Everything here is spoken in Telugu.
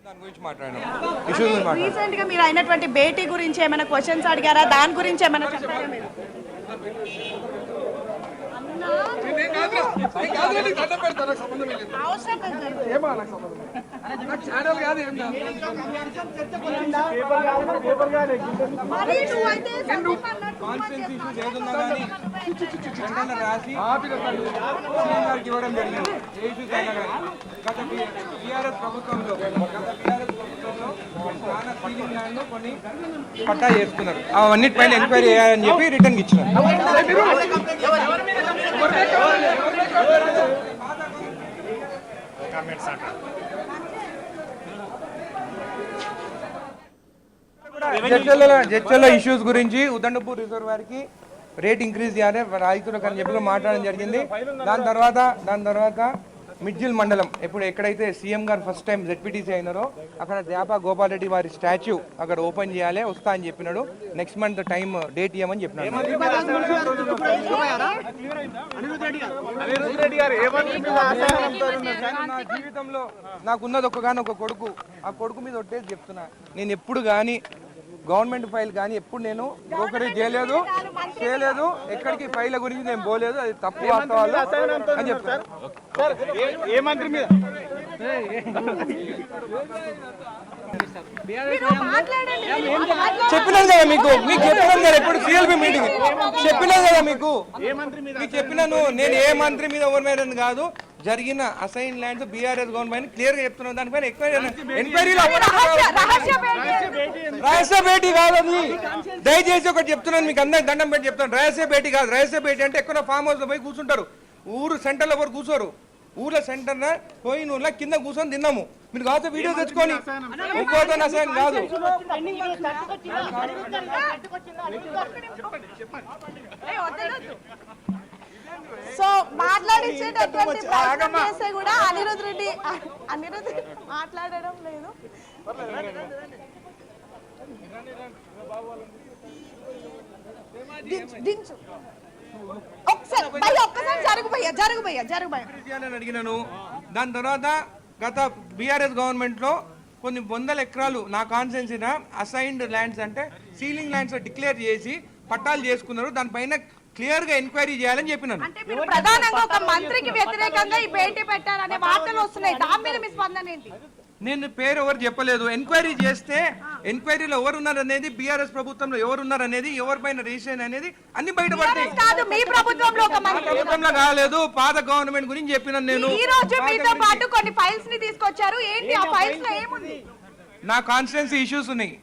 దాని గురించి మాట్లాడాను. రీసెంట్ గా మీరు అయినటువంటి భేటీ గురించి ఏమైనా క్వశ్చన్స్ అడిగారా? దాని గురించి ఏమైనా చెప్పారా మీరు? రాసి ఇవ్వడం జరిగింది. ఏ ఇష్యూస్ అయినా కానీ గత టీఆర్ఎస్ ప్రభుత్వంలో చాలా సీలింగ్ ల్యాండ్ కొన్ని పట్టా చేసుకున్నారు. అవన్నిటిపైన ఎంక్వైరీ చేయాలని చెప్పి రిటర్న్ ఇచ్చినారు. జడ్చర్ల ఇష్యూస్ గురించి ఉదండపూర్ రిజర్వాయర్కి రేట్ ఇంక్రీజ్ చేయాలి రైతులకు అని చెప్పి మాట్లాడడం జరిగింది. దాని తర్వాత మిడ్జిల్ మండలం ఎక్కడైతే సీఎం గారు ఫస్ట్ టైం జెడ్పీటీసీ అయినారో అక్కడ దేపా గోపాల్ రెడ్డి వారి స్టాచ్యూ అక్కడ ఓపెన్ చేయాలి, వస్తా అని చెప్పినాడు. నెక్స్ట్ మంత్ టైం డేట్ ఇవ్వమని చెప్పినాడు. నా జీవితంలో నాకున్నది ఒక కొడుకు, ఆ కొడుకు మీద ఒట్టేసి చెప్తున్నా, నేను ఎప్పుడు కానీ గవర్నమెంట్ ఫైల్ కానీ ఎప్పుడు నేను బ్రోకరేజ్ చేయలేదు, ఎక్కడికి ఫైల్ గురించి నేను పోలేదు. అది తప్పు వాస్తవాలు అని చెప్తాను. చెప్పినాను కదా మీకు చెప్పినాను కదా ఇప్పుడు సిఎల్పి మీటింగ్ చెప్పినాను కదా మీకు చెప్పినాను. నేను ఏ మంత్రి మీద ఎవరి మీద కాదు, జరిగిన assign lands BRS government clear గా చెప్తున్నాను. దానిపైన ఎంక్వైరీలో రహస్య భేటీ కాదు అది. దయచేసి ఒకటి చెప్తున్నాను, మీకు అందరికి దండం పెట్టి చెప్తాను, రహస్య భేటీ కాదు. రహస్య భేటీ అంటే ఎక్కడ ఫామ్ హౌస్ లో పోయి కూర్చుంటారు, ఊరు సెంటర్ లో ఎవరు కూర్చోరు. ఊర్లో సెంటర్ పోయి నువ్వు కింద కూర్చొని తిన్నాము. మీరు కాదు వీడియో తెచ్చుకొని ఇంకోతో అసైన్ కాదు. సో మాట్లాడించేటటువంటి ప్రయత్నం చేస్తే కూడా అనిరుద్ రెడ్డి మాట్లాడడం లేదు. అడిగినాను. దాని తర్వాత గత బీఆర్ఎస్ గవర్నమెంట్ లో కొన్ని వందల ఎకరాలు నా కాన్స్టిట్యున్సీ అసైన్డ్ ల్యాండ్స్ అంటే సీలింగ్ ల్యాండ్స్ డిక్లేర్ చేసి పట్టాలు చేసుకున్నారు. దానిపైన క్లియర్ గా ఎంక్వైరీ చేయాలని చెప్పినాను. ప్రధానంగా ఒక మంత్రికి వ్యతిరేకంగా ఈ భేటీ పెట్టారనే వార్తలు వస్తున్నాయి. దాని మీద మీ స్పందన ఏంటి? నేను పేరు ఎవరు చెప్పలేదు. ఎంక్వైరీ చేస్తే ఎంక్వైరీలో ఎవరు ఉన్నారు అనేది, బీఆర్ఎస్ ప్రభుత్వంలో ఎవరు ఉన్నారు అనేది, ఎవరిపైన రిజిస్ట్రేషన్ అనేది అన్ని బయటపడతాయి. ప్రభుత్వంలో కాలేదు, పాత గవర్నమెంట్ గురించి చెప్పినాను. నేను ఈ రోజు మీతో పాటు కొన్ని ఫైల్స్ ని తీసుకొచ్చారు. ఏంటి ఆ ఫైల్స్ లో ఏముంది? నా కాన్స్టిట్యున్సీ ఇష్యూస్ ఉన్నాయి.